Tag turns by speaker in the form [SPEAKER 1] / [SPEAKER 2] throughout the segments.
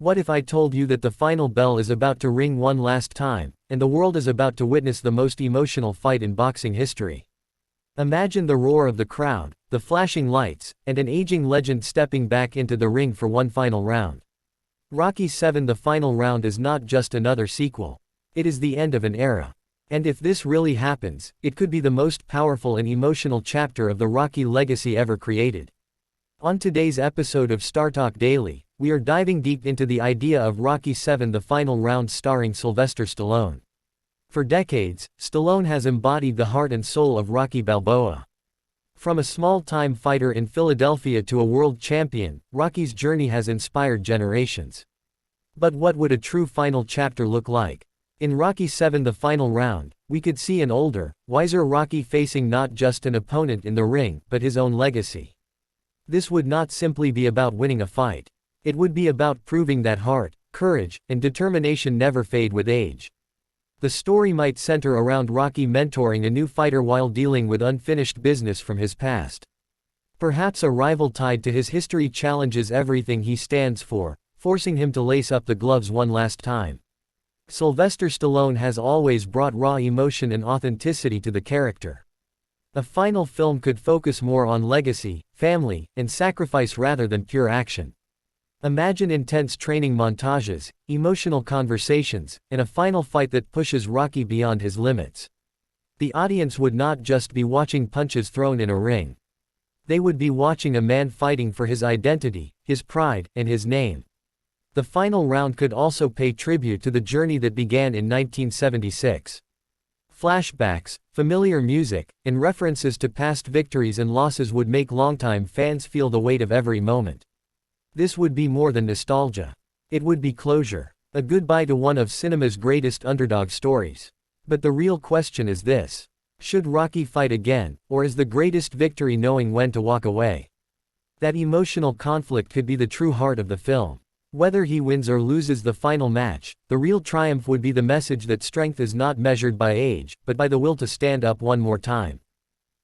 [SPEAKER 1] What if I told you that the final bell is about to ring one last time, and the world is about to witness the most emotional fight in boxing history? Imagine the roar of the crowd, the flashing lights, and an aging legend stepping back into the ring for one final round. Rocky VII: The Final Round is not just another sequel. It is the end of an era. And if this really happens, it could be the most powerful and emotional chapter of the Rocky legacy ever created. On today's episode of StarTalk Daily, we are diving deep into the idea of Rocky VII: The Final Round starring Sylvester Stallone. For decades, Stallone has embodied the heart and soul of Rocky Balboa. From a small-time fighter in Philadelphia to a world champion, Rocky's journey has inspired generations. But what would a true final chapter look like? In Rocky VII: The Final Round, we could see an older, wiser Rocky facing not just an opponent in the ring, but his own legacy. This would not simply be about winning a fight. It would be about proving that heart, courage, and determination never fade with age. The story might center around Rocky mentoring a new fighter while dealing with unfinished business from his past. Perhaps a rival tied to his history challenges everything he stands for, forcing him to lace up the gloves one last time. Sylvester Stallone has always brought raw emotion and authenticity to the character. A final film could focus more on legacy, family, and sacrifice rather than pure action. Imagine intense training montages, emotional conversations, and a final fight that pushes Rocky beyond his limits. The audience would not just be watching punches thrown in a ring. They would be watching a man fighting for his identity, his pride, and his name. The final round could also pay tribute to the journey that began in 1976. Flashbacks, familiar music, and references to past victories and losses would make longtime fans feel the weight of every moment. This would be more than nostalgia. It would be closure, a goodbye to one of cinema's greatest underdog stories. But the real question is this: should Rocky fight again, or is the greatest victory knowing when to walk away? That emotional conflict could be the true heart of the film. Whether he wins or loses the final match, the real triumph would be the message that strength is not measured by age, but by the will to stand up one more time.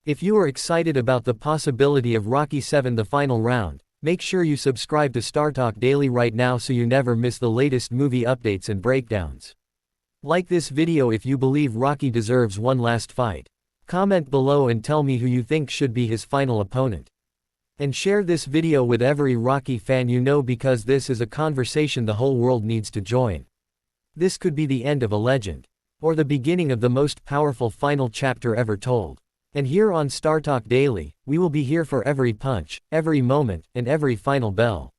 [SPEAKER 1] If you are excited about the possibility of Rocky VII: The Final Round, make sure you subscribe to StarTalk Daily right now so you never miss the latest movie updates and breakdowns. Like this video if you believe Rocky deserves one last fight. Comment below and tell me who you think should be his final opponent. And share this video with every Rocky fan you know, because this is a conversation the whole world needs to join. This could be the end of a legend. Or the beginning of the most powerful final chapter ever told. And here on StarTalk Daily, we will be here for every punch, every moment, and every final bell.